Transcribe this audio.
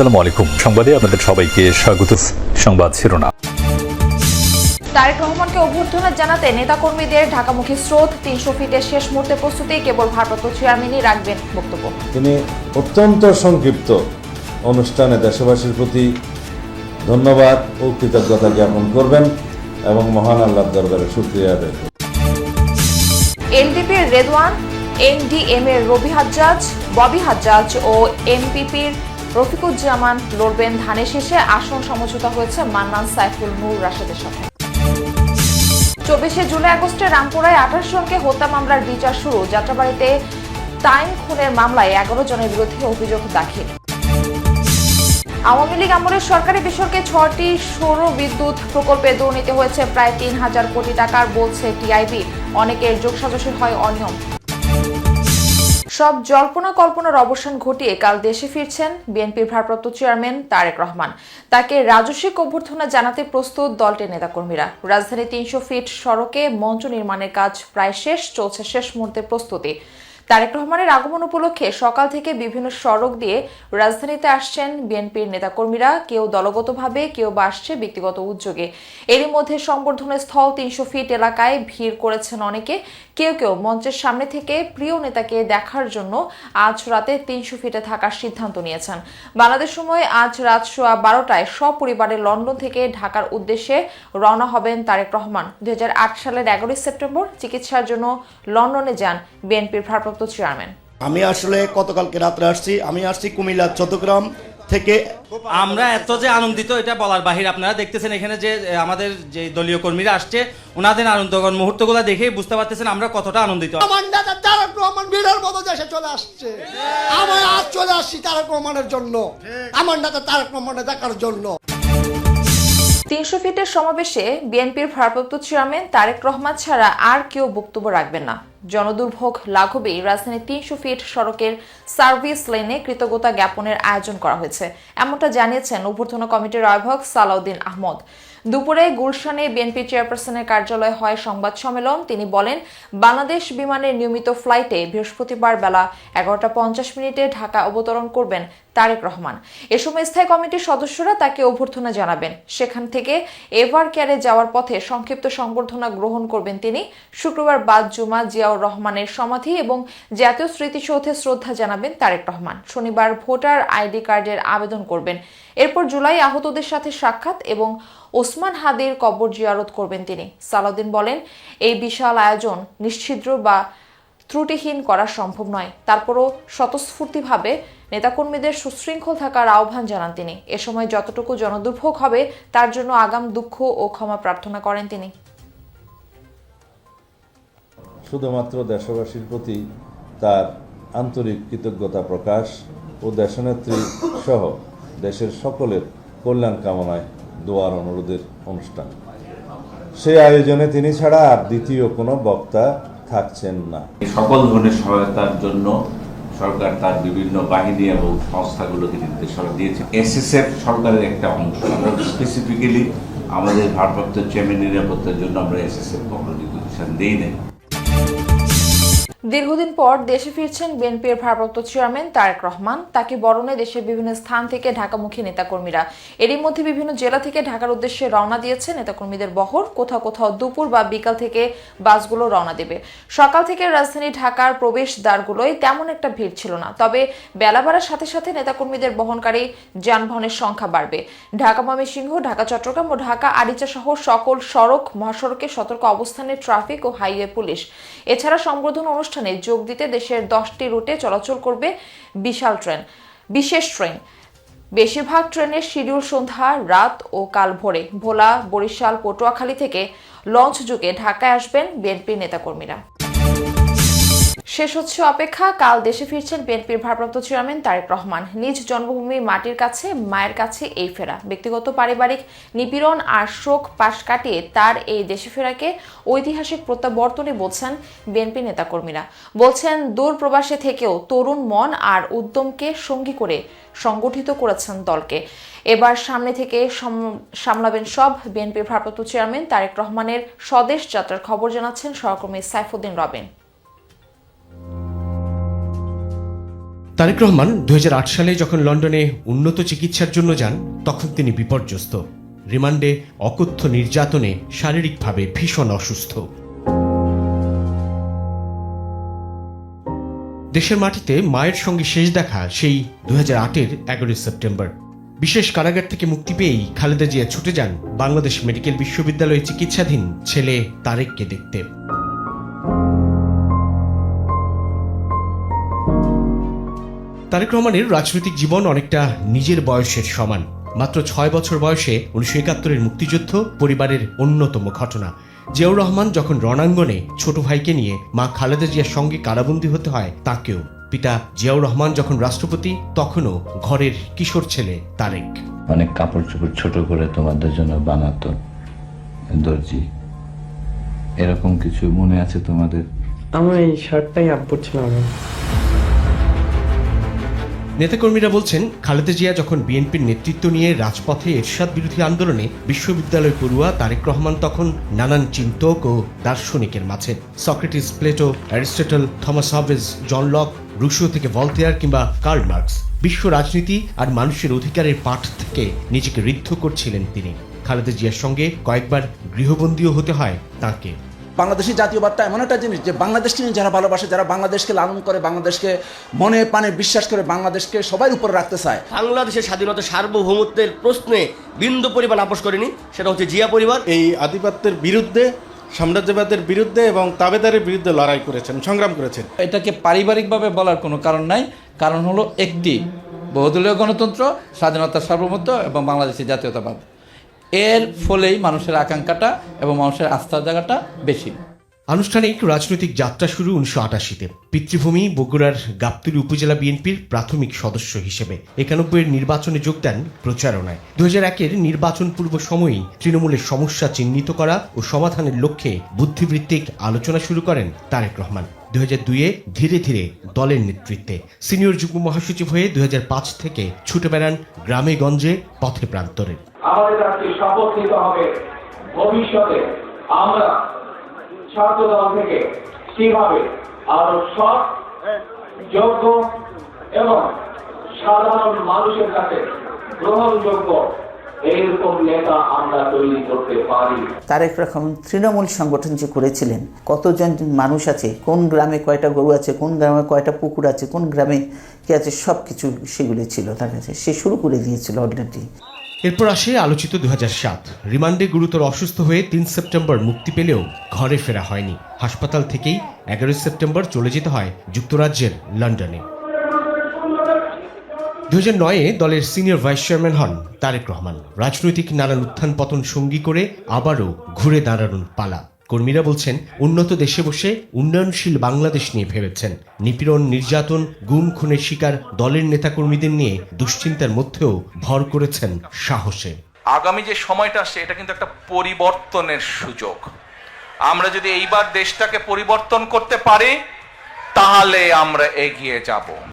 আসসালামু আলাইকুম। সংবাদে আপনাদের সবাইকে স্বাগত। সংবাদ শিরোনাম। তারেক রহমানকে অভ্যর্থনা জানাতে নেতাকর্মীদের ঢাকামুখী স্রোত। 300 ফিটের শেষ মুহূর্তে প্রস্তুতি, কেবল ভারপ্রাপ্ত চেয়ারম্যানই রাখবেন বক্তব্য। তিনি অত্যন্ত সংক্ষিপ্ত অনুষ্ঠানে দেশবাসীর প্রতি ধন্যবাদ ও কৃতজ্ঞতা জ্ঞাপন করবেন এবং মহান আল্লাহর দরবারে শুকরিয়া আদায় করবেন। এনডিপির রেদওয়ান, এনডিএম এর রবি হাজ্জাজ, ববি হাজ্জাজ ও এনপিপির রফিকুজ্জামান লড়বেন ধানের শীষে। আসন সমঝোতা হয়েছে মান্নান, সাইফুল, নূর রাশেদের সাথে। 24 জুলাই আগস্টে রামপুরায় 28 জনকে হত্যা মামলার বিচার শুরু। যাত্রাবাড়িতে টাইম খুনের মামলায় 11 জনের বিরুদ্ধে অভিযোগ দাখিল। আওয়ামী লীগ আমলে সরকারি বেসরকারি 6টি সৌর বিদ্যুৎ প্রকল্পে দুর্নীতি হয়েছে প্রায় 3000 কোটি টাকার, বলছে টিআইবি। অনেকের যোগসাজশের হয় অনিয়ম। সব জল্পনা কল্পনার অবসান ঘটিয়ে কাল দেশে ফিরছেন বিএনপির ভারপ্রাপ্ত চেয়ারম্যান তারেক রহমান। তাকে রাজস্বিক অভ্যর্থনা জানাতে প্রস্তুত দলটির নেতাকর্মীরা। রাজধানী 300 ফিট সড়কে মঞ্চ নির্মাণের কাজ প্রায় শেষ, চলছে শেষ মুহূর্তের প্রস্তুতি। তারেক রহমানের আগমন উপলক্ষে সকাল থেকে বিভিন্ন সড়ক দিয়ে রাজধানীতে আসছেন বিএনপির নেতাকর্মীরা। কেউ দলগতভাবে, কেউ বা আসছে ব্যক্তিগত উদ্যোগে। এরই মধ্যে সংবর্ধনা স্থল 300 ফিট এলাকায় ভিড় করেছেন অনেকে। কেউ কেউ মঞ্চের সামনে থেকে প্রিয় নেতাকে দেখার জন্য আজ রাতে 300 ফিটে থাকার সিদ্ধান্ত নিয়েছেন। বাংলাদেশ সময় আজ রাত 12টায় সপরিবারে লন্ডন থেকে ঢাকার উদ্দেশ্যে রওনা হবেন তারেক রহমান। 2008 সালের 11 সেপ্টেম্বর চিকিৎসার জন্য লন্ডনে যান বিএনপির ভারপ্রাপ্ত চেয়ারম্যান। আমি আসলে গতকালকে রাত্রে আসছি। আমি আসছি কুমিল্লা চট্টগ্রাম থেকে। আমরা এত যে আনন্দিত এটা বলার বাহির। আপনারা দেখতেছেন এখানে যে আমাদের যে দলীয় কর্মীরা আসছে, ওনাদের আনন্দকর মুহূর্তগুলো দেখেই বুঝতে পারতেছেন আমরা কতটা আনন্দিত। আমার নেতা তারেক রহমান বীরের মতো দেশে চলে আসছে। আমি আজ চলে আসছি তারেক রহমানের জন্য, আমার নেতা তারেক রহমানের দেখার জন্য। 300 ফিটের সমাবেশে বিএনপির ভারপ্রাপ্ত চেয়ারম্যান তারেক রহমান ছাড়া আর কেউ বক্তব্য রাখবেন না। জনদুর্ভোগ লাঘবেই রাজধানীর 300 ফিট সড়কের সার্ভিস লেনে কৃতজ্ঞতা জ্ঞাপনের আয়োজন করা হয়েছে, এমনটা জানিয়েছেন অভ্যর্থনা কমিটির আহ্বায়ক সালাউদ্দিন আহমদ। দুপুরে গুলশানে বিএনপি চেয়ারপারসনের কার্যালয়ে হয় সংবাদ সম্মেলন। তিনি বলেন, বাংলাদেশ বিমানের নিয়মিত ফ্লাইটে বৃহস্পতিবার বেলা 11:50 ঢাকা অবতরণ করবেন তারেক রহমান। এ সময় স্থায়ী কমিটির সদস্যরা তাকে অভ্যর্থনা জানাবেন। সেখান থেকে এভার কেয়ারে যাওয়ার পথে সংক্ষিপ্ত সংবর্ধনা গ্রহণ করবেন তিনি। শুক্রবার বাদ জুমা জিয়াউর রহমানের সমাধি এবং জাতীয় স্মৃতিসৌধে শ্রদ্ধা জানাবেন তারেক রহমান। শনিবার ভোটার আইডি কার্ডের আবেদন করবেন। এরপর জুলাই আহতদের সাথে সাক্ষাৎ এবং ওসমান হাদির কবর জিয়ারত করবেন তিনি। সালাউদ্দিন বলেন, এই বিশাল আয়োজন নিশ্ছিদ্র বা ত্রুটিহীন করা সম্ভব নয়। তারপরও স্বতঃস্ফূর্তভাবে নেতাকর্মীদের সুশৃঙ্খল থাকার আহ্বান জানান তিনি। এ সময় যতটুকু জনদুর্ভোগ হবে তার জন্য আগাম দুঃখ ও ক্ষমা প্রার্থনা করেন তিনি। শুধুমাত্র দেশবাসীর প্রতি তার আন্তরিক কৃতজ্ঞতা প্রকাশ ও দেশনেত্রী সহ দেশের সকলের কল্যাণ কামনায় দোয়ার অনুরোধের অনুষ্ঠান। সেই আয়োজনে তিনি ছাড়া আর দ্বিতীয় কোনো বক্তা থাকছেন না। সকল ধরনের সহায়তার জন্য সরকার তার বিভিন্ন বাহিনী এবং সংস্থাগুলোকে নির্দেশনা দিয়েছে। এসএসএফ সরকারের একটা অংশ। আমরা স্পেসিফিক্যালি আমাদের ভারপ্রাপ্ত চেয়ারম্যান নিরাপত্তার জন্য আমরা এসএসএফ কখনো নির্দেশন দিই নাই। দীর্ঘদিন পর দেশে ফিরছেন বিএনপির ভারপ্রাপ্ত চেয়ারম্যান তারেক রহমান। তাকে বরণে দেশের বিভিন্ন স্থান থেকে ঢাকামুখী নেতাকর্মীরা। এরই মধ্যে বিভিন্ন জেলা থেকে ঢাকার উদ্দেশ্যে রওনা দিয়েছে নেতাকর্মীদের বহর। কোথাও কোথাও দুপুর বা বিকাল থেকে বাসগুলো রওনা দেবে। সকাল থেকে রাজধানী ঢাকার প্রবেশ দ্বারগুলোয় তেমন একটা ভিড় ছিল না, তবে বেলা বাড়ার সাথে সাথে নেতাকর্মীদের বহনকারী যানবাহনের সংখ্যা বাড়বে। ঢাকা ময়মনসিংহ, ঢাকা চট্টগ্রাম ও ঢাকা আরিচা সহ সকল সড়ক মহাসড়কে সতর্ক অবস্থানে ট্রাফিক ও হাইওয়ে পুলিশ। এছাড়া সংবর্ধনা অনুষ্ঠানে যোগ দিতে দেশের 10টি রুটে চলাচল করবে বিশেষ ট্রেন। বেশিরভাগ ট্রেনের শিডিউল সন্ধ্যা, রাত ও কাল ভোরে। ভোলা, বরিশাল, পটুয়াখালী থেকে লঞ্চ যুগে ঢাকায় আসবেন বিএনপির নেতাকর্মীরা। শেষ হচ্ছে অপেক্ষা। কাল দেশে ফিরছেন বিএনপির ভারপ্রাপ্ত চেয়ারম্যান তারেক রহমান। নিজ জন্মভূমি মাটির কাছে, মায়ের কাছে এই ফেরা। ব্যক্তিগত পারিবারিক নিপীড়ন আর শোক পাশ কাটিয়ে তার এই দেশে ফেরাকে ঐতিহাসিক প্রত্যাবর্তনই বলছেন বিএনপি নেতাকর্মীরা। বলছেন, দূর প্রবাসে থেকেও তরুণ মন আর উদ্যমকে সঙ্গী করে সংগঠিত করেছেন দলকে। এবার সামনে থেকে সামলাবেন সব। বিএনপির ভারপ্রাপ্ত চেয়ারম্যান তারেক রহমানের স্বদেশ যাত্রার খবর জানাচ্ছেন সহকর্মী সাইফুদ্দিন রবিন। তারেক রহমান 2008 সালে যখন লন্ডনে উন্নত চিকিৎসার জন্য যান তখন তিনি বিপর্যস্ত। রিমান্ডে অকথ্য নির্যাতনে শারীরিকভাবে ভীষণ অসুস্থ। দেশের মাটিতে মায়ের সঙ্গে শেষ দেখা সেই 2008-এর 11 সেপ্টেম্বর। বিশেষ কারাগার থেকে মুক্তি পেয়েই খালেদা জিয়া ছুটে যান বাংলাদেশ মেডিকেল বিশ্ববিদ্যালয়ে চিকিৎসাধীন ছেলে তারেককে দেখতে। তারেক রহমানের রাজনৈতিক জীবন অনেকটা নিজের বয়সের সমান। মাত্র 6 বছর বয়সে 1971-এর মুক্তিযুদ্ধ পরিবারের অন্যতম ঘটনা। জিয়াউর রহমান যখন রণাঙ্গনে ছোট ভাইকে নিয়ে মা খালেদা জিয়ার সঙ্গে কারাবন্দী হতে হয় তাকেও। পিতা জিয়াউর রহমান যখন রাষ্ট্রপতি তখনও ঘরের কিশোর ছেলে তারেক। অনেক কাপড় চোপড় ছোট করে তোমাদের জন্য বানাতো দর্জি, এরকম কিছু মনে আছে তোমাদের? আমার এই শার্টটাই আব্বুর ছিল। নেতাকর্মীরা বলছেন খালেদা জিয়া যখন বিএনপির নেতৃত্ব নিয়ে রাজপথে এরশাদ বিরোধী আন্দোলনে বিশ্ববিদ্যালয় পড়ুয়া তারেক রহমান তখন নানান চিন্তক ও দার্শনিকের মাঝে। Socrates, Plato, Aristotle, Thomas Hobbes, John Locke, Rousseau থেকে ভলতেয়ার কিংবা কার্ল মার্কস, বিশ্ব রাজনীতি আর মানুষের অধিকারের পাঠ থেকে নিজেকে ঋদ্ধ করছিলেন তিনি। খালেদা জিয়ার সঙ্গে কয়েকবার গৃহবন্দীও হতে হয় তাঁকে। বাংলাদেশি জাতীয়বাদটা এমন একটা জিনিস যে বাংলাদেশকে নিয়ে যারা ভালোবাসে, যারা বাংলাদেশকে লালন করে, বাংলাদেশকে মনে প্রাণে বিশ্বাস করে, বাংলাদেশকে সবার উপরে রাখতে চায়। বাংলাদেশের স্বাধীনতা সার্বভৌমত্বের প্রশ্নে বিন্দু পরিমাণ আপোষ করেনি, সেটা হচ্ছে জিয়া পরিবার। এই আধিপত্যের বিরুদ্ধে, সাম্রাজ্যবাদের বিরুদ্ধে এবং তাবেদারের বিরুদ্ধে লড়াই করেছেন, সংগ্রাম করেছেন। এটাকে পারিবারিকভাবে বলার কোনো কারণ নাই। কারণ হলো একটি, বহুদলীয় গণতন্ত্র, স্বাধীনতা সার্বভৌমত্ব এবং বাংলাদেশের জাতীয়তাবাদ। এর ফলেই মানুষের আকাঙ্ক্ষাটা এবং মানুষের আস্থার জায়গাটা বেশি। আনুষ্ঠানিক রাজনৈতিক যাত্রা শুরু 1988-তে। পিতৃভূমি বগুড়ার গাবতলী উপজেলা বিএনপির প্রাথমিক সদস্য হিসেবে। 91-এর নির্বাচনে যোগ দেন প্রচারণায়। 2001-এর নির্বাচন পূর্ব সময়েই তৃণমূলের সমস্যা চিহ্নিত করা ও সমাধানের লক্ষ্যে বুদ্ধিবৃত্তিক আলোচনা শুরু করেন তারেক রহমান। 2002-এ ধীরে ধীরে দলের নেতৃত্বে সিনিয়র যুগ্ম মহাসচিব হয়ে 2005 থেকে ছুটে বেড়ান গ্রামে গঞ্জে, পথে প্রান্তরে। আমাদের আজকে শপথ নিতে হবে ভবিষ্যতে আমরা ছাত্র দল থেকে কিভাবে আরো সৎ, যোগ্য এবং সাধারণ মানুষের কাছে গ্রহণযোগ্য এইরকম নেতা আমরা তৈরি করতে পারি। তারেক রহমান তৃণমূল সংগঠন যে করেছিলেন, কতজন মানুষ আছে, কোন গ্রামে কয়টা গরু আছে, কোন গ্রামে কয়টা পুকুর আছে, কোন গ্রামে কি আছে, সব কিছু সেগুলি ছিল তার কাছে। সে শুরু করে দিয়েছিল অলরেডি। এরপর আসে আলোচিত 2007। রিমান্ডে গুরুতর অসুস্থ হয়ে 3 সেপ্টেম্বর মুক্তি পেলেও ঘরে ফেরা হয়নি। হাসপাতাল থেকেই 11 সেপ্টেম্বর চলে যেতে হয় যুক্তরাজ্যের লন্ডনে। 2009-এ দলের সিনিয়র ভাইস চেয়ারম্যান হন তারেক রহমান। রাজনৈতিক নানান উত্থান পতন সঙ্গী করে আবারও ঘুরে দাঁড়ানোর পালা। কর্মীরা বলছেন, উন্নত দেশে বসে উন্নয়নশীল বাংলাদেশ নিয়ে ভেবেছেন। নিপীড়ন, নির্যাতন, গুম খুনের শিকার দলের নেতাকর্মীদের নিয়ে দুশ্চিন্তার মধ্যেও ভর করেছেন সাহসে। আগামী যে সময়টা আসছে এটা কিন্তু একটা পরিবর্তনের সুযোগ। আমরা যদি এইবার দেশটাকে পরিবর্তন করতে পারি তাহলে আমরা এগিয়ে যাব।